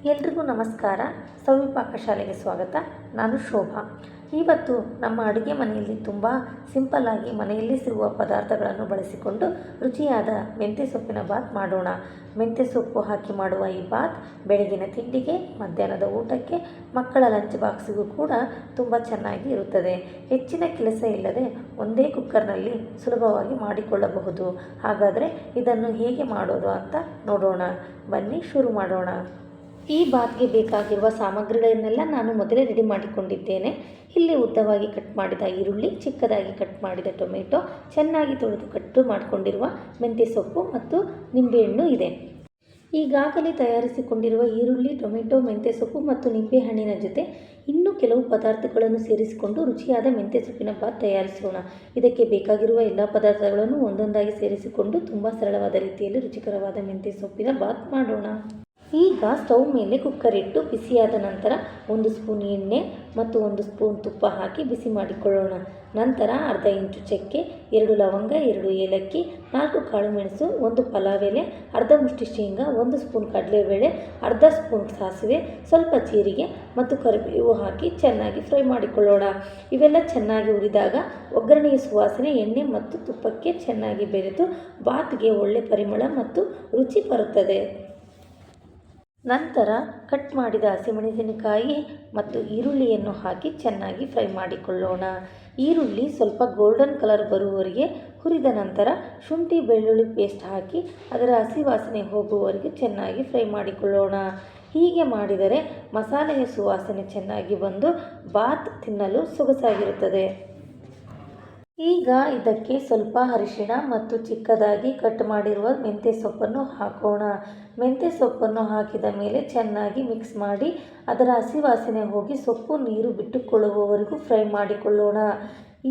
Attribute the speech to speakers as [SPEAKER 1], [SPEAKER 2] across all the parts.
[SPEAKER 1] ಎಲ್ರಿಗೂ ನಮಸ್ಕಾರ. ಸವಿ ಪಾಕಶಾಲೆಗೆ ಸ್ವಾಗತ. ನಾನು ಶೋಭಾ. ಇವತ್ತು ನಮ್ಮ ಅಡುಗೆ ಮನೆಯಲ್ಲಿ ತುಂಬ ಸಿಂಪಲ್ಲಾಗಿ ಮನೆಯಲ್ಲಿ ಸಿಗುವ ಪದಾರ್ಥಗಳನ್ನು ಬಳಸಿಕೊಂಡು ರುಚಿಯಾದ ಮೆಂತ್ಯ ಸೊಪ್ಪಿನ ಬಾತ್ ಮಾಡೋಣ. ಮೆಂತ್ಯ ಸೊಪ್ಪು ಹಾಕಿ ಮಾಡುವ ಈ ಬಾತ್ ಬೆಳಗಿನ ತಿಂಡಿಗೆ, ಮಧ್ಯಾಹ್ನದ ಊಟಕ್ಕೆ, ಮಕ್ಕಳ ಲಂಚ್ ಬಾಕ್ಸಿಗೂ ಕೂಡ ತುಂಬ ಚೆನ್ನಾಗಿ ಇರುತ್ತದೆ. ಹೆಚ್ಚಿನ ಕೆಲಸ ಇಲ್ಲದೆ ಒಂದೇ ಕುಕ್ಕರ್ನಲ್ಲಿ ಸುಲಭವಾಗಿ ಮಾಡಿಕೊಳ್ಳಬಹುದು. ಹಾಗಾದರೆ ಇದನ್ನು ಹೇಗೆ ಮಾಡೋದು ಅಂತ ನೋಡೋಣ. ಬನ್ನಿ ಶುರು ಮಾಡೋಣ. ಈ ಬಾತ್ಗೆ ಬೇಕಾಗಿರುವ ಸಾಮಗ್ರಿಗಳನ್ನೆಲ್ಲ ನಾನು ಮೊದಲೇ ರೆಡಿ ಮಾಡಿಕೊಂಡಿದ್ದೇನೆ. ಇಲ್ಲಿ ಉದ್ದವಾಗಿ ಕಟ್ ಮಾಡಿದ ಈರುಳ್ಳಿ, ಚಿಕ್ಕದಾಗಿ ಕಟ್ ಮಾಡಿದ ಟೊಮೆಟೊ, ಚೆನ್ನಾಗಿ ತೊಳೆದು ಕಟ್ಟು ಮಾಡಿಕೊಂಡಿರುವ ಮೆಂತ್ಯ ಸೊಪ್ಪು ಮತ್ತು ನಿಂಬೆಹಣ್ಣು ಇದೆ. ಈಗಾಗಲೇ ತಯಾರಿಸಿಕೊಂಡಿರುವ ಈರುಳ್ಳಿ, ಟೊಮೆಟೊ, ಮೆಂತ್ಯ ಸೊಪ್ಪು ಮತ್ತು ನಿಂಬೆಹಣ್ಣಿನ ಜೊತೆ ಇನ್ನೂ ಕೆಲವು ಪದಾರ್ಥಗಳನ್ನು ಸೇರಿಸಿಕೊಂಡು ರುಚಿಯಾದ ಮೆಂತ್ಯ ಸೊಪ್ಪಿನ ಬಾತ್ ತಯಾರಿಸೋಣ. ಇದಕ್ಕೆ ಬೇಕಾಗಿರುವ ಎಲ್ಲ ಪದಾರ್ಥಗಳನ್ನು ಒಂದೊಂದಾಗಿ ಸೇರಿಸಿಕೊಂಡು ತುಂಬ ಸರಳವಾದ ರೀತಿಯಲ್ಲಿ ರುಚಿಕರವಾದ ಮೆಂತ್ಯ ಸೊಪ್ಪಿನ ಬಾತ್ ಮಾಡೋಣ. ಈಗ ಸ್ಟವ್ ಮೇಲೆ ಕುಕ್ಕರ್ ಇಟ್ಟು ಬಿಸಿಯಾದ ನಂತರ 1 ಸ್ಪೂನ್ ಎಣ್ಣೆ ಮತ್ತು 1 ಸ್ಪೂನ್ ತುಪ್ಪ ಹಾಕಿ ಬಿಸಿ ಮಾಡಿಕೊಳ್ಳೋಣ. ನಂತರ ಅರ್ಧ ಇಂಚು ಚಕ್ಕೆ, 2 ಲವಂಗ, 2 ಏಲಕ್ಕಿ, 4 ಕಾಳು ಮೆಣಸು, 1 ಪಲಾವ್ ಎಲೆ, ಅರ್ಧ ಮುಷ್ಟಿ ಶೇಂಗಾ, 1 ಸ್ಪೂನ್ ಕಡಲೆಬೇಳೆ, ಅರ್ಧ ಸ್ಪೂನ್ ಸಾಸಿವೆ, ಸ್ವಲ್ಪ ಜೀರಿಗೆ ಮತ್ತು ಕರಿಬೇವು ಹಾಕಿ ಚೆನ್ನಾಗಿ ಫ್ರೈ ಮಾಡಿಕೊಳ್ಳೋಣ. ಇವೆಲ್ಲ ಚೆನ್ನಾಗಿ ಹುರಿದಾಗ ಒಗ್ಗರಣೆಯ ಸುವಾಸನೆ ಎಣ್ಣೆ ಮತ್ತು ತುಪ್ಪಕ್ಕೆ ಚೆನ್ನಾಗಿ ಬೆರೆತು ಬಾತ್ಗೆ ಒಳ್ಳೆ ಪರಿಮಳ ಮತ್ತು ರುಚಿ ಬರುತ್ತದೆ. ನಂತರ ಕಟ್ ಮಾಡಿದ ಹಸಿಮೆಣಸಿನಕಾಯಿ ಮತ್ತು ಈರುಳ್ಳಿಯನ್ನು ಹಾಕಿ ಚೆನ್ನಾಗಿ ಫ್ರೈ ಮಾಡಿಕೊಳ್ಳೋಣ. ಈರುಳ್ಳಿ ಸ್ವಲ್ಪ ಗೋಲ್ಡನ್ ಕಲರ್ ಬರುವವರೆಗೆ ಹುರಿದ ನಂತರ ಶುಂಠಿ ಬೆಳ್ಳುಳ್ಳಿ ಪೇಸ್ಟ್ ಹಾಕಿ ಅದರ ಹಸಿ ವಾಸನೆ ಹೋಗುವವರೆಗೆ ಚೆನ್ನಾಗಿ ಫ್ರೈ ಮಾಡಿಕೊಳ್ಳೋಣ. ಹೀಗೆ ಮಾಡಿದರೆ ಮಸಾಲೆಯ ಸುವಾಸನೆ ಚೆನ್ನಾಗಿ ಬಂದು ಬಾತ್ ತಿನ್ನಲು ಸೊಗಸಾಗಿರುತ್ತದೆ. ಈಗ ಇದಕ್ಕೆ ಸ್ವಲ್ಪ ಅರಿಶಿಣ ಮತ್ತು ಚಿಕ್ಕದಾಗಿ ಕಟ್ ಮಾಡಿರುವ ಮೆಂತ್ಯ ಸೊಪ್ಪನ್ನು ಹಾಕೋಣ. ಮೆಂತ್ಯ ಸೊಪ್ಪನ್ನು ಹಾಕಿದ ಮೇಲೆ ಚೆನ್ನಾಗಿ ಮಿಕ್ಸ್ ಮಾಡಿ ಅದರ ಹಸಿ ವಾಸನೆ ಹೋಗಿ ಸೊಪ್ಪು ನೀರು ಬಿಟ್ಟುಕೊಳ್ಳುವವರೆಗೂ ಫ್ರೈ ಮಾಡಿಕೊಳ್ಳೋಣ.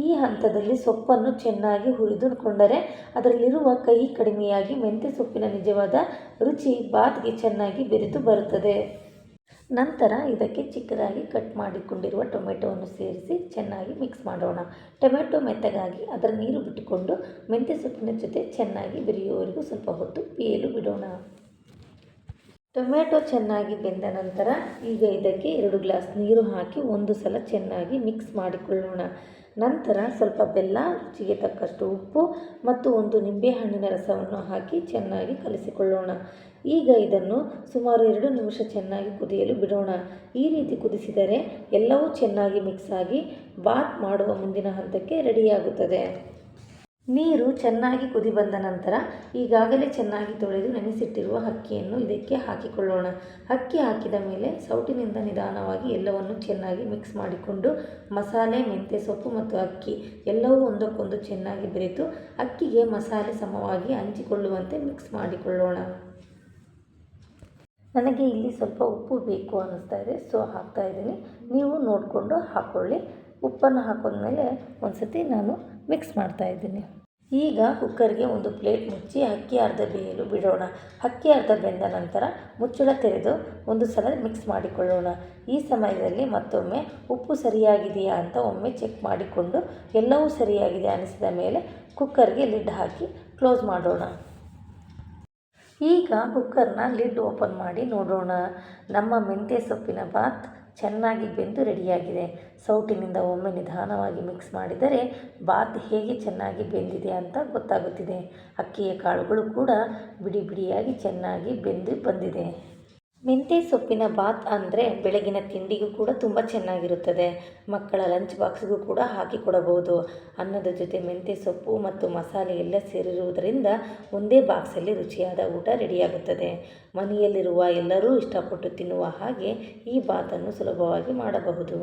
[SPEAKER 1] ಈ ಹಂತದಲ್ಲಿ ಸೊಪ್ಪನ್ನು ಚೆನ್ನಾಗಿ ಹುರಿದುಕೊಂಡರೆ ಅದರಲ್ಲಿರುವ ಕಹಿ ಕಡಿಮೆಯಾಗಿ ಮೆಂತ್ಯ ಸೊಪ್ಪಿನ ನಿಜವಾದ ರುಚಿ ಬಾತ್ಗೆ ಚೆನ್ನಾಗಿ ಬೆರೆತು ಬರುತ್ತದೆ. ನಂತರ ಇದಕ್ಕೆ ಚಿಕ್ಕದಾಗಿ ಕಟ್ ಮಾಡಿಕೊಂಡಿರುವ ಟೊಮೆಟೊವನ್ನು ಸೇರಿಸಿ ಚೆನ್ನಾಗಿ ಮಿಕ್ಸ್ ಮಾಡೋಣ. ಟೊಮೆಟೊ ಮೆತ್ತಗಾಗಿ ಅದರ ನೀರು ಬಿಟ್ಟುಕೊಂಡು ಮೆಂತ್ಯ ಸೊಪ್ಪಿನ ಜೊತೆ ಚೆನ್ನಾಗಿ ಬೆರೆಯುವವರೆಗೂ ಸ್ವಲ್ಪ ಹೊತ್ತು ಬೇಯಲು ಬಿಡೋಣ. ಟೊಮೆಟೊ ಚೆನ್ನಾಗಿ ಬೆಂದ ನಂತರ ಈಗ ಇದಕ್ಕೆ 2 ಗ್ಲಾಸ್ ನೀರು ಹಾಕಿ ಒಂದು ಸಲ ಚೆನ್ನಾಗಿ ಮಿಕ್ಸ್ ಮಾಡಿಕೊಳ್ಳೋಣ. ನಂತರ ಸ್ವಲ್ಪ ಬೆಲ್ಲ, ರುಚಿಗೆ ತಕ್ಕಷ್ಟು ಉಪ್ಪು ಮತ್ತು 1 ನಿಂಬೆಹಣ್ಣಿನ ರಸವನ್ನು ಹಾಕಿ ಚೆನ್ನಾಗಿ ಕಲಿಸಿಕೊಳ್ಳೋಣ. ಈಗ ಇದನ್ನು ಸುಮಾರು 2 ನಿಮಿಷ ಚೆನ್ನಾಗಿ ಕುದಿಯಲು ಬಿಡೋಣ. ಈ ರೀತಿ ಕುದಿಸಿದರೆ ಎಲ್ಲವೂ ಚೆನ್ನಾಗಿ ಮಿಕ್ಸ್ ಆಗಿ ಬಾತ್ ಮಾಡುವ ಮುಂದಿನ ಹಂತಕ್ಕೆ ರೆಡಿಯಾಗುತ್ತದೆ. ನೀರು ಚೆನ್ನಾಗಿ ಕುದಿ ಬಂದ ನಂತರ ಈಗಾಗಲೇ ಚೆನ್ನಾಗಿ ತೊಳೆದು ನೆನೆಸಿಟ್ಟಿರುವ ಅಕ್ಕಿಯನ್ನು ಇದಕ್ಕೆ ಹಾಕಿಕೊಳ್ಳೋಣ. ಅಕ್ಕಿ ಹಾಕಿದ ಮೇಲೆ ಸೌಟಿನಿಂದ ನಿಧಾನವಾಗಿ ಎಲ್ಲವನ್ನು ಚೆನ್ನಾಗಿ ಮಿಕ್ಸ್ ಮಾಡಿಕೊಂಡು ಮಸಾಲೆ, ಮೆಂತ್ಯ ಸೊಪ್ಪು ಮತ್ತು ಅಕ್ಕಿ ಎಲ್ಲವೂ ಒಂದಕ್ಕೊಂದು ಚೆನ್ನಾಗಿ ಬೆರೆತು ಅಕ್ಕಿಗೆ ಮಸಾಲೆ ಸಮವಾಗಿ ಹಂಚಿಕೊಳ್ಳುವಂತೆ ಮಿಕ್ಸ್ ಮಾಡಿಕೊಳ್ಳೋಣ. ನನಗೆ ಇಲ್ಲಿ ಸ್ವಲ್ಪ ಉಪ್ಪು ಬೇಕು ಅನ್ನಿಸ್ತಾ ಇದೆ, ಸೊ ಹಾಕ್ತಾ ಇದ್ದೀನಿ. ನೀವು ನೋಡಿಕೊಂಡು ಹಾಕ್ಕೊಳ್ಳಿ. ಉಪ್ಪನ್ನು ಹಾಕಿದ್ಮೇಲೆ ಒಂದು ಸತಿ ನಾನು ಮಿಕ್ಸ್ ಮಾಡ್ತಾ ಇದ್ದೀನಿ. ಈಗ ಕುಕ್ಕರ್ಗೆ ಒಂದು ಪ್ಲೇಟ್ ಮುಚ್ಚಿ ಅಕ್ಕಿ ಅರ್ಧ ಬೇಯಲು ಬಿಡೋಣ. ಅಕ್ಕಿ ಅರ್ಧ ಬೆಂದ ನಂತರ ಮುಚ್ಚಳ ತೆರೆದು ಒಂದು ಸಲ ಮಿಕ್ಸ್ ಮಾಡಿಕೊಳ್ಳೋಣ. ಈ ಸಮಯದಲ್ಲಿ ಮತ್ತೊಮ್ಮೆ ಉಪ್ಪು ಸರಿಯಾಗಿದೆಯಾ ಅಂತ ಒಮ್ಮೆ ಚೆಕ್ ಮಾಡಿಕೊಂಡು ಎಲ್ಲವೂ ಸರಿಯಾಗಿದೆ ಅನಿಸಿದ ಮೇಲೆ ಕುಕ್ಕರ್ಗೆ ಲಿಡ್ ಹಾಕಿ ಕ್ಲೋಸ್ ಮಾಡೋಣ. ಈಗ ಕುಕ್ಕರ್ನ ಲಿಡ್ ಓಪನ್ ಮಾಡಿ ನೋಡೋಣ. ನಮ್ಮ ಮೆಂತ್ಯ ಸೊಪ್ಪಿನ ಬಾತ್ ಚೆನ್ನಾಗಿ ಬೆಂದು ರೆಡಿಯಾಗಿದೆ. ಸೌಟಿನಿಂದ ಒಮ್ಮೆ ನಿಧಾನವಾಗಿ ಮಿಕ್ಸ್ ಮಾಡಿದರೆ ಬಾತ್ ಹೇಗೆ ಚೆನ್ನಾಗಿ ಬೆಂದಿದೆ ಅಂತ ಗೊತ್ತಾಗುತ್ತಿದೆ. ಅಕ್ಕಿಯ ಕಾಳುಗಳು ಕೂಡ ಬಿಡಿ ಬಿಡಿಯಾಗಿ ಚೆನ್ನಾಗಿ ಬೆಂದು ಬಂದಿದೆ. ಮೆಂತ್ಯ ಸೊಪ್ಪಿನ ಬಾತ್ ಅಂದರೆ ಬೆಳಗಿನ ತಿಂಡಿಗೂ ಕೂಡ ತುಂಬ ಚೆನ್ನಾಗಿರುತ್ತದೆ. ಮಕ್ಕಳ ಲಂಚ್ ಬಾಕ್ಸ್ಗೂ ಕೂಡ ಹಾಕಿಕೊಡಬಹುದು. ಅನ್ನದ ಜೊತೆ ಮೆಂತ್ಯ ಸೊಪ್ಪು ಮತ್ತು ಮಸಾಲೆ ಎಲ್ಲ ಸೇರಿರುವುದರಿಂದ ಒಂದೇ ಬಾಕ್ಸಲ್ಲಿ ರುಚಿಯಾದ ಊಟ ರೆಡಿಯಾಗುತ್ತದೆ. ಮನೆಯಲ್ಲಿರುವ ಎಲ್ಲರೂ ಇಷ್ಟಪಟ್ಟು ತಿನ್ನುವ ಹಾಗೆ ಈ ಬಾತನ್ನು ಸುಲಭವಾಗಿ ಮಾಡಬಹುದು.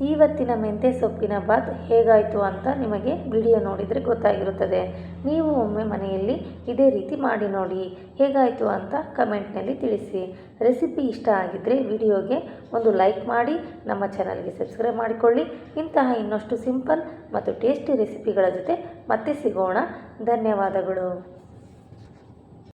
[SPEAKER 1] ಇವತ್ತಿನ ಮೆಂತ್ಯ ಸೊಪ್ಪಿನ ಬಾತ್ ಹೇಗಾಯಿತು ಅಂತ ನಿಮಗೆ ವಿಡಿಯೋ ನೋಡಿದರೆ ಗೊತ್ತಾಗಿರುತ್ತದೆ. ನೀವು ಒಮ್ಮೆ ಮನೆಯಲ್ಲಿ ಇದೇ ರೀತಿ ಮಾಡಿ ನೋಡಿ. ಹೇಗಾಯಿತು ಅಂತ ಕಮೆಂಟ್ನಲ್ಲಿ ತಿಳಿಸಿ. ರೆಸಿಪಿ ಇಷ್ಟ ಆಗಿದ್ದರೆ ವಿಡಿಯೋಗೆ ಒಂದು ಲೈಕ್ ಮಾಡಿ, ನಮ್ಮ ಚಾನಲ್ಗೆ ಸಬ್ಸ್ಕ್ರೈಬ್ ಮಾಡಿಕೊಳ್ಳಿ. ಇಂತಹ ಇನ್ನಷ್ಟು ಸಿಂಪಲ್ ಮತ್ತು ಟೇಸ್ಟಿ ರೆಸಿಪಿಗಳ ಜೊತೆ ಮತ್ತೆ ಸಿಗೋಣ. ಧನ್ಯವಾದಗಳು.